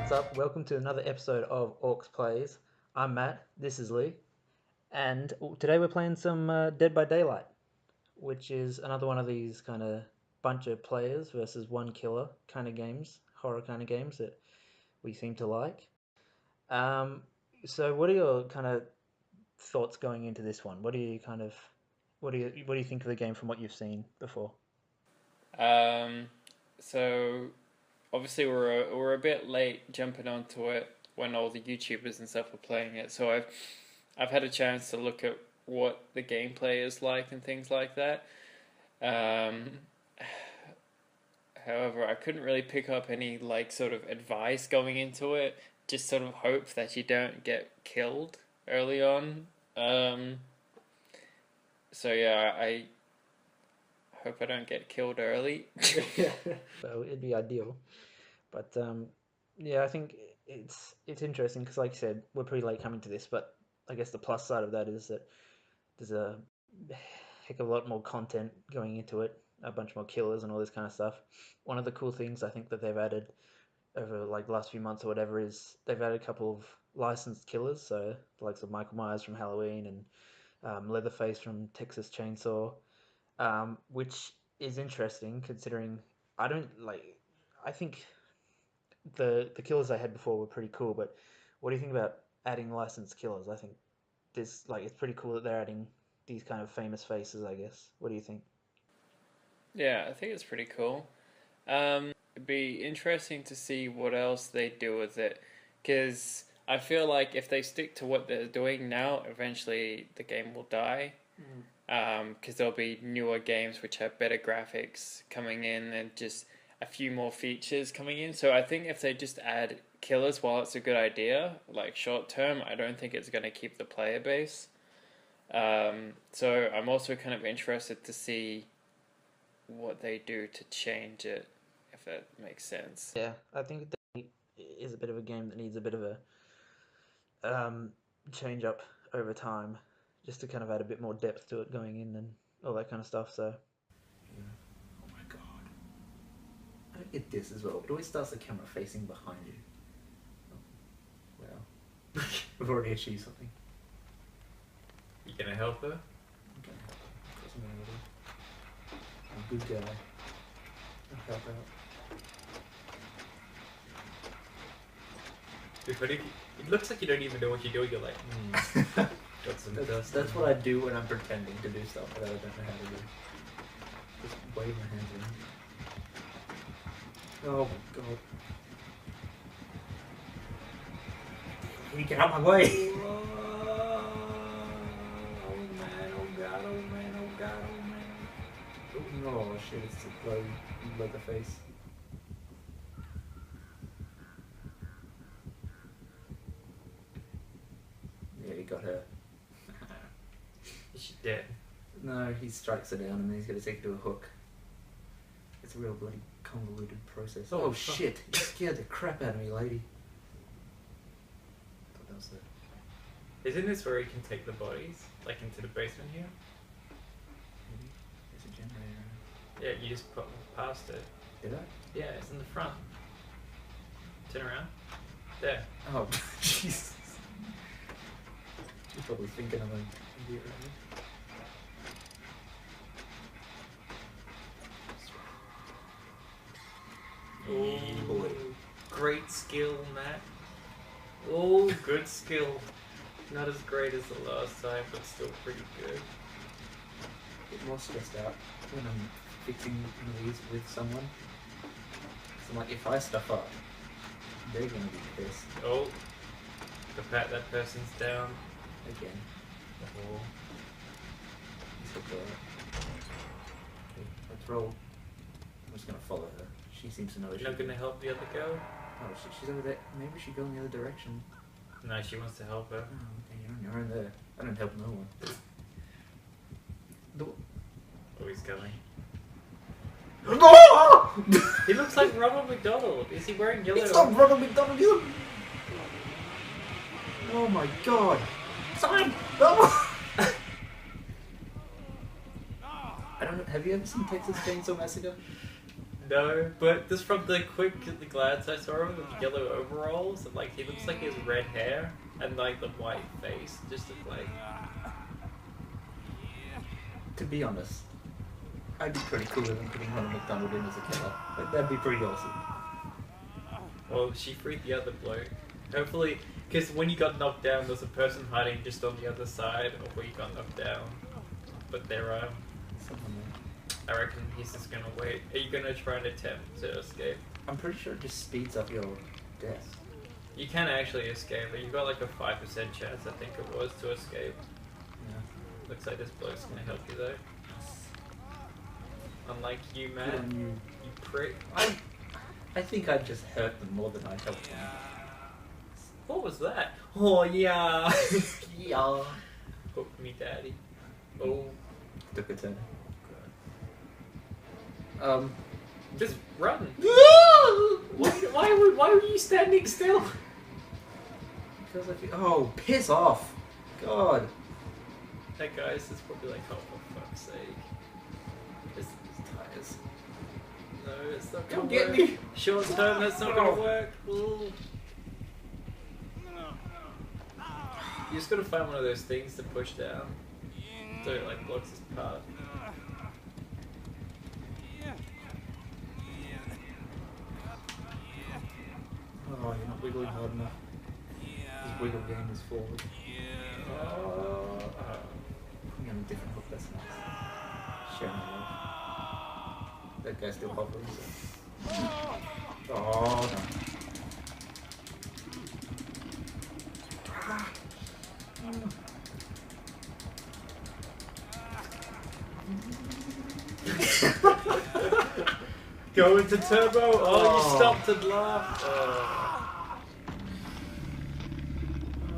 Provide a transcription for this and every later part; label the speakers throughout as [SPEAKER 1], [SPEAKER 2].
[SPEAKER 1] What's up? Welcome to another episode of AUKS Plays. I'm Matt, this is Lee, and today we're playing some Dead by Daylight, which is another one of these kind of bunch of players versus one killer kind of games, horror kind of games that we seem to like. So what are your kind of thoughts going into this one? What do you think of the game from what you've seen before?
[SPEAKER 2] So obviously we're a bit late jumping onto it when all the YouTubers and stuff are playing it. So I've had a chance to look at what the gameplay is like and things like that. However, I couldn't really pick up any sort of advice going into it. Just sort of hope that you don't get killed early on. So yeah, I hope I don't get killed early.
[SPEAKER 1] So it'd be ideal, but yeah, I think it's interesting because, like you said, we're pretty late coming to this. But I guess the plus side of that is that there's a heck of a lot more content going into it, a bunch more killers and all this kind of stuff. One of the cool things I think that they've added over the last few months or whatever is they've added a couple of licensed killers, so the likes of Michael Myers from Halloween and Leatherface from Texas Chainsaw, which is interesting considering I don't like. I think the killers they had before were pretty cool, but what do you think about adding licensed killers? I think this it's pretty cool that they're adding these kind of famous faces, I guess. What do you think?
[SPEAKER 2] Yeah, I think it's pretty cool. It'd be interesting to see what else they do with it, because I feel like if they stick to what they're doing now, eventually the game will die. Because there'll be newer games which have better graphics coming in and just a few more features coming in. So I think if they just add killers, while it's a good idea, short term, I don't think it's going to keep the player base. So I'm also kind of interested to see what they do to change it, if that makes sense.
[SPEAKER 1] Yeah, I think it is a bit of a game that needs a bit of a change up over time, just to kind of add a bit more depth to it going in and all that kind of stuff. So,
[SPEAKER 3] yeah. Oh my god! I don't get this as well. It always starts the camera facing behind you. Oh, wow, we've already achieved something.
[SPEAKER 2] You gonna help her?
[SPEAKER 3] Okay, of course I'm gonna do. I'm a good guy. I'll help out.
[SPEAKER 4] It looks like you don't even know what you're doing. You're like, got some dust.
[SPEAKER 3] That's what I do when I'm pretending to do stuff that I don't know how to do. Just wave my hands around. Oh my god. You get out of my way! Oh man, oh god, oh man, oh god, oh man. Oh shit, it's the bloody Leatherface. Yeah, he got her.
[SPEAKER 4] Is she dead?
[SPEAKER 3] No, he strikes her down and then he's going to take her to a hook. It's a real bloody convoluted process. Oh shit! You scared the crap out of me, lady. I thought that was the...
[SPEAKER 4] Isn't this where you can take the bodies, into the basement here?
[SPEAKER 3] Maybe. There's a generator.
[SPEAKER 4] Yeah, you just put past it.
[SPEAKER 3] Did I?
[SPEAKER 4] Yeah, it's in the front. Turn around. There.
[SPEAKER 3] Oh, Jesus. You're probably thinking I'm an idiot right now.
[SPEAKER 4] Oh boy. Great skill, Matt. Oh, good skill. Not as great as the last time, but still pretty good.
[SPEAKER 3] I get more stressed out when I'm fixing one of these with someone. So I'm like, if I stuff up, they're gonna be pissed.
[SPEAKER 4] Oh, that person's down.
[SPEAKER 3] Again.
[SPEAKER 4] Oh.
[SPEAKER 3] He's hooked her. Okay, let's roll. I'm just gonna follow her. She seems to know
[SPEAKER 4] You're not gonna help the other girl?
[SPEAKER 3] Oh, she's over there. Maybe we should go in the other direction.
[SPEAKER 4] No, she wants to help her.
[SPEAKER 3] Oh, okay, you're in there. I don't help no one.
[SPEAKER 4] Oh, he's coming.
[SPEAKER 3] No!
[SPEAKER 4] He looks like Ronald McDonald. Is he wearing yellow?
[SPEAKER 3] It's not Ronald McDonald. You. Oh my god! Someone! No! I don't know. Have you ever seen Texas Chainsaw Massacre?
[SPEAKER 4] No. No, but just from the glance I saw him with yellow overalls, and like he looks like he has red hair and like the white face, just look like.
[SPEAKER 3] To be honest, I'd be pretty cool with him putting Ronald McDonald in as a killer. Like, that'd be pretty awesome.
[SPEAKER 4] Well, she freed the other bloke. Hopefully, because when you got knocked down, there's a person hiding just on the other side of where you got knocked down. But there,
[SPEAKER 3] Someone there.
[SPEAKER 4] I reckon he's just gonna wait. Are you gonna try and attempt to escape?
[SPEAKER 3] I'm pretty sure it just speeds up your death.
[SPEAKER 4] You can actually escape, but you've got like a 5% chance, I think it was, to escape.
[SPEAKER 3] Yeah.
[SPEAKER 4] Looks like this bloke's gonna help you though. Unlike you,
[SPEAKER 3] Good
[SPEAKER 4] man.
[SPEAKER 3] on you.
[SPEAKER 4] You prick.
[SPEAKER 3] I think I'd just hurt them more than I helped them.
[SPEAKER 4] What was that? Oh yeah.
[SPEAKER 3] Yeah.
[SPEAKER 4] Hook me, daddy. Oh.
[SPEAKER 3] Took a turn.
[SPEAKER 4] Just run. Why were you standing still?
[SPEAKER 3] Because I feel, oh, piss off! God.
[SPEAKER 4] That guy's is probably like, oh for fuck's sake.
[SPEAKER 3] This tires.
[SPEAKER 4] No, it's not
[SPEAKER 3] Don't
[SPEAKER 4] gonna
[SPEAKER 3] get
[SPEAKER 4] work.
[SPEAKER 3] me.
[SPEAKER 4] Short term, that's not gonna work. Ooh. You just gotta find one of those things to push down. So it like blocks his path.
[SPEAKER 3] Oh, you're not wiggling hard enough. His wiggle game is forward. Putting on a different hook, that's nice. Sharing my love. That guy's still hovering, so. Oh, no.
[SPEAKER 4] Go into turbo! Oh, you stopped and laughed!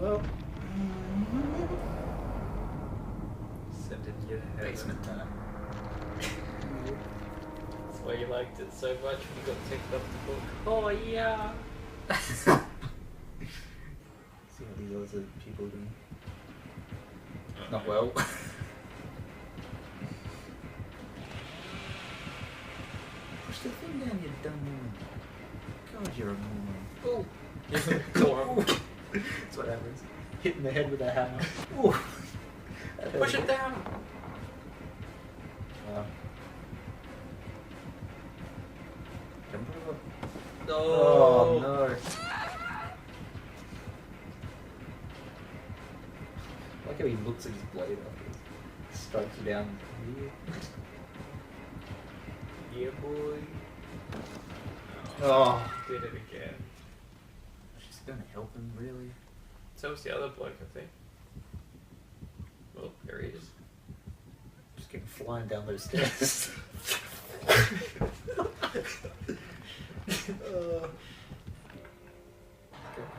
[SPEAKER 3] Well,
[SPEAKER 4] Send it in your head.
[SPEAKER 3] basement time.
[SPEAKER 4] That's why you liked it so much when you got taken off the book. Oh yeah!
[SPEAKER 3] See how these other people do. Not well. Push the thing down, you dumb woman. God, you're a moron. Oh!
[SPEAKER 4] Go
[SPEAKER 3] That's what happens. Hitting the head with a hammer. Ooh.
[SPEAKER 4] Push it down!
[SPEAKER 3] Jump over.
[SPEAKER 4] No!
[SPEAKER 3] Oh no. I like how he looks at his blade after he strikes you down.
[SPEAKER 4] Yeah, boy.
[SPEAKER 3] Oh.
[SPEAKER 4] Did it again.
[SPEAKER 3] She's gonna help him, really?
[SPEAKER 4] So was the other bloke, I think. Oh, there he is.
[SPEAKER 3] Just came flying down those stairs.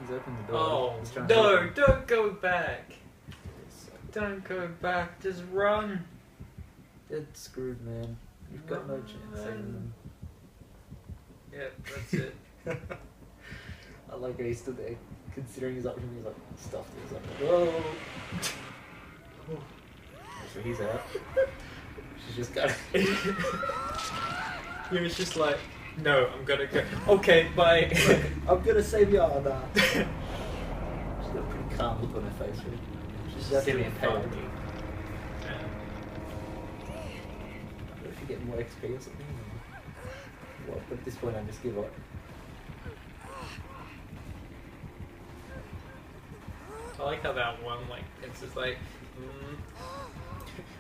[SPEAKER 3] He's opened the door.
[SPEAKER 4] Oh,
[SPEAKER 3] He's trying to
[SPEAKER 4] no,
[SPEAKER 3] help him.
[SPEAKER 4] don't go back. Don't go back, just run.
[SPEAKER 3] Dead screwed, man. You've got no chance saving them.
[SPEAKER 4] Yep, that's it.
[SPEAKER 3] I like how he stood there, considering his option. He's like, stuffed it. He's like, whoa. So he's out. She's just got it.
[SPEAKER 4] He was just like, no, I'm gonna go. Okay, bye.
[SPEAKER 3] I'm gonna save you all now. She's got a pretty calm look on her face, really. She's actually in pain. What if you get more XP or something? Well, at this point, I just give up.
[SPEAKER 4] I like how that one, like, it's just like,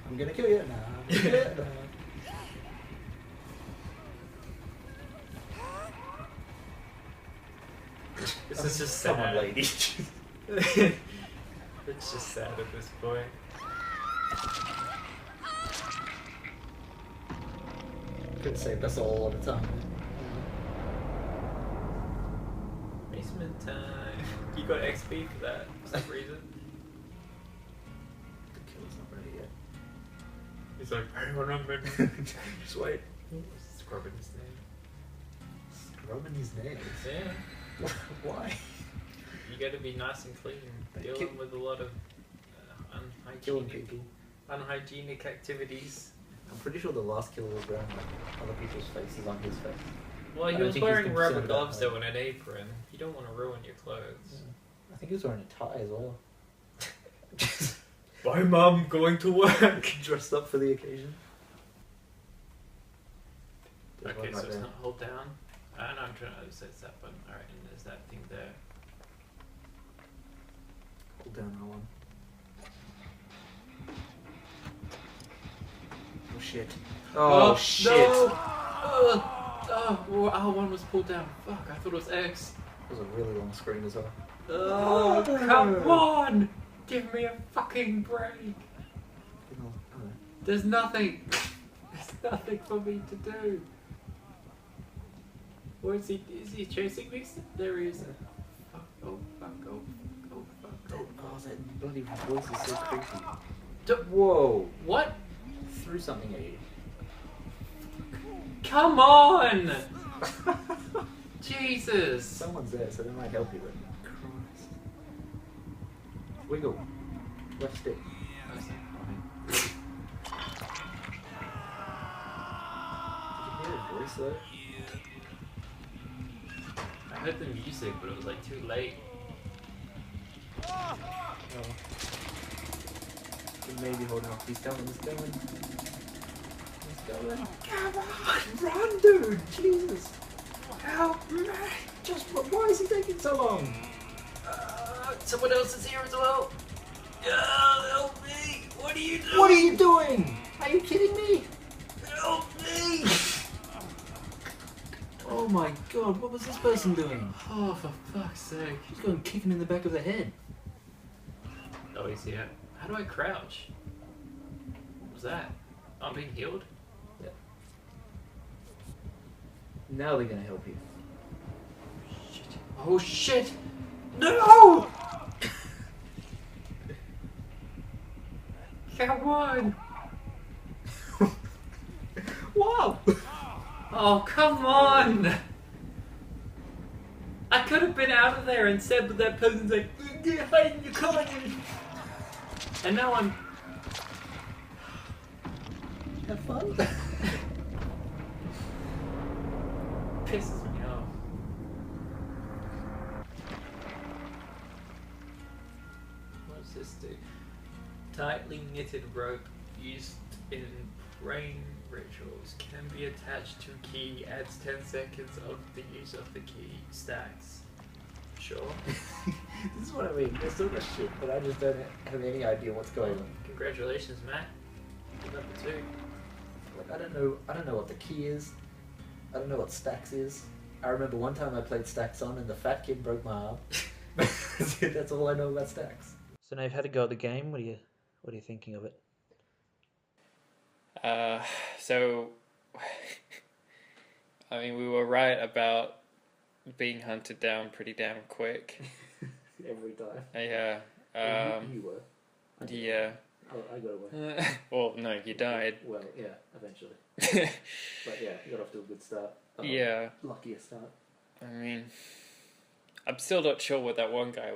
[SPEAKER 3] I'm gonna kill you now. I'm gonna kill you now.
[SPEAKER 4] this is just
[SPEAKER 3] Come on,
[SPEAKER 4] sad.
[SPEAKER 3] lady.
[SPEAKER 4] It's just sad at this point.
[SPEAKER 3] Could have saved us all of the time.
[SPEAKER 4] Basement time. You got XP for that for some reason.
[SPEAKER 3] The killer's not ready yet.
[SPEAKER 4] He's like, hey, remember.
[SPEAKER 3] Just wait.
[SPEAKER 4] Scrubbing his name.
[SPEAKER 3] Scrubbing his nails.
[SPEAKER 4] Yeah.
[SPEAKER 3] Why?
[SPEAKER 4] You gotta be nice and clean.
[SPEAKER 3] They
[SPEAKER 4] Dealing
[SPEAKER 3] kill-
[SPEAKER 4] with a lot of
[SPEAKER 3] Killing
[SPEAKER 4] unhygienic,
[SPEAKER 3] people.
[SPEAKER 4] unhygienic activities.
[SPEAKER 3] I'm pretty sure the last killer was wearing like other people's faces on his face.
[SPEAKER 4] Well,
[SPEAKER 3] I
[SPEAKER 4] he
[SPEAKER 3] don't
[SPEAKER 4] was
[SPEAKER 3] think he's
[SPEAKER 4] wearing rubber
[SPEAKER 3] concerned
[SPEAKER 4] gloves
[SPEAKER 3] about
[SPEAKER 4] though and an apron. You don't want to ruin your clothes.
[SPEAKER 3] I think he was wearing a tie as well.
[SPEAKER 4] Bye, Mum. Going to work.
[SPEAKER 3] Dressed up for the occasion. There's
[SPEAKER 4] Okay,
[SPEAKER 3] one
[SPEAKER 4] so
[SPEAKER 3] right
[SPEAKER 4] it's
[SPEAKER 3] there.
[SPEAKER 4] not hold down. I know I'm trying to say it's that button. Alright, and there's that thing there.
[SPEAKER 3] Hold down R1. Oh shit. Oh, shit.
[SPEAKER 4] No! R1 was pulled down. Fuck, I thought it was X.
[SPEAKER 3] It was a really long screen as well.
[SPEAKER 4] Oh, come on! Give me a fucking break. There's nothing. There's nothing for me to do. Or is he chasing me? There he is. Fuck, oh fuck, oh fuck, oh fuck, oh
[SPEAKER 3] Oh, that bloody voice is so creepy.
[SPEAKER 4] fuck.
[SPEAKER 3] Whoa!
[SPEAKER 4] What?
[SPEAKER 3] Threw something at you.
[SPEAKER 4] Come on! Jesus!
[SPEAKER 3] Someone's there, so they might help you, but Christ. Wiggle. Left stick. Did you hear a voice though?
[SPEAKER 4] I heard the music, but it was like too late.
[SPEAKER 3] Oh. He may be holding off. He's going, he's going. He's going. Come on! Run, dude! Jesus! Help me! Just, why is he taking so long?
[SPEAKER 4] Someone else is here as well. Help me! What are you doing?
[SPEAKER 3] What are you doing? Are you kidding me?
[SPEAKER 4] Help me!
[SPEAKER 3] Oh my god, what was this person doing?
[SPEAKER 4] Oh, for fuck's sake!
[SPEAKER 3] He's going to kick him in the back of the head.
[SPEAKER 4] Oh, he's here. How do I crouch? What was that? Oh, I'm being healed?
[SPEAKER 3] Now they're gonna help you.
[SPEAKER 4] Shit. Oh shit! No! Come on!
[SPEAKER 3] Wow!
[SPEAKER 4] Oh, come on! I could have been out of there and said, but that person's like, you're coming in. And now I'm.
[SPEAKER 3] Have fun.
[SPEAKER 4] Pisses me off. What does this do? Tightly knitted rope used in praying rituals can be attached to key, adds 10 seconds of the use of the key, stacks. Sure.
[SPEAKER 3] This is what I mean. There's so much shit, but I just don't have any idea what's going on.
[SPEAKER 4] Congratulations, Matt. You're number 2.
[SPEAKER 3] Like I don't know what the key is. I don't know what stacks is. I remember one time I played stacks on and the fat kid broke my arm. That's all I know about stacks.
[SPEAKER 1] So now you've had a go at the game. What are you thinking of it?
[SPEAKER 2] So, I mean, we were right about being hunted down pretty damn quick.
[SPEAKER 3] Every time.
[SPEAKER 2] Yeah.
[SPEAKER 3] You were.
[SPEAKER 2] Yeah.
[SPEAKER 3] I got away.
[SPEAKER 2] Well, no, you died.
[SPEAKER 3] Well, yeah, eventually. But yeah, you got off to a good start.
[SPEAKER 2] Yeah.
[SPEAKER 3] Lucky start.
[SPEAKER 2] I mean, I'm still not sure what that one guy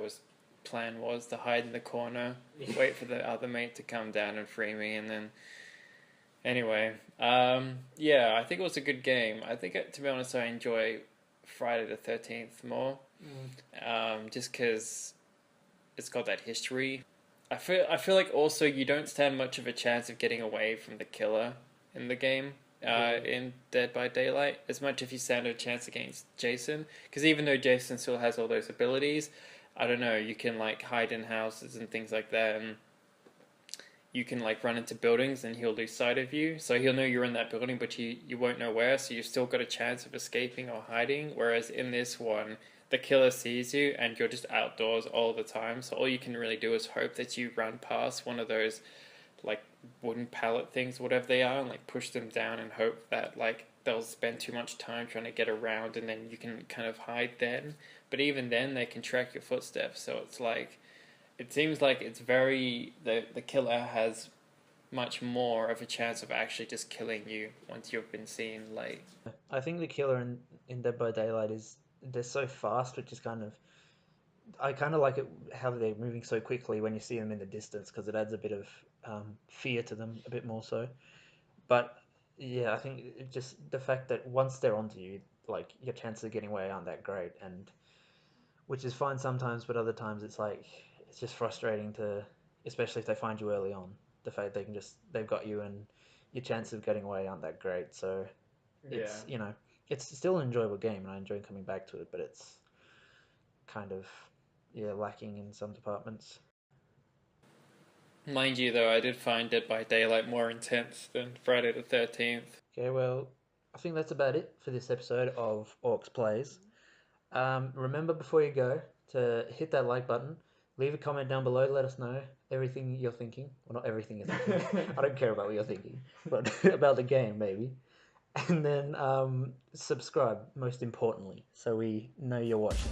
[SPEAKER 2] plan was, to hide in the corner, wait for the other mate to come down and free me, and then... Anyway, yeah, I think it was a good game. I think, to be honest, I enjoy Friday the 13th more, just because it's got that history. I feel like also you don't stand much of a chance of getting away from the killer in the game, in Dead by Daylight, as much if you stand a chance against Jason. Because even though Jason still has all those abilities, I don't know, you can like hide in houses and things like that, and you can like run into buildings and he'll lose sight of you. So he'll know you're in that building, but you won't know where, so you've still got a chance of escaping or hiding. Whereas in this one, the killer sees you and you're just outdoors all the time. So all you can really do is hope that you run past one of those like wooden pallet things, whatever they are, and like push them down and hope that like they'll spend too much time trying to get around and then you can kind of hide then. But even then they can track your footsteps. So it's like, it seems like it's very, the killer has much more of a chance of actually just killing you once you've been seen. Like,
[SPEAKER 1] I think the killer in Dead by Daylight they're so fast, which is I kind of like it how they're moving so quickly when you see them in the distance, because it adds a bit of fear to them, a bit more so. But yeah, I think it just the fact that once they're onto you, like your chances of getting away aren't that great, and which is fine sometimes, but other times it's just frustrating to, especially if they find you early on. The fact they've got you and your chances of getting away aren't that great. So
[SPEAKER 2] Yeah.
[SPEAKER 1] it's still an enjoyable game, and I enjoy coming back to it, but it's kind of lacking in some departments.
[SPEAKER 2] Mind you, though, I did find Dead by Daylight more intense than Friday the 13th.
[SPEAKER 1] Okay, well, I think that's about it for this episode of AUKS Plays. Remember before you go to hit that like button, leave a comment down below, let us know everything you're thinking. Well, not everything you're thinking. I don't care about what you're thinking, but about the game, maybe. And then subscribe, most importantly, so we know you're watching.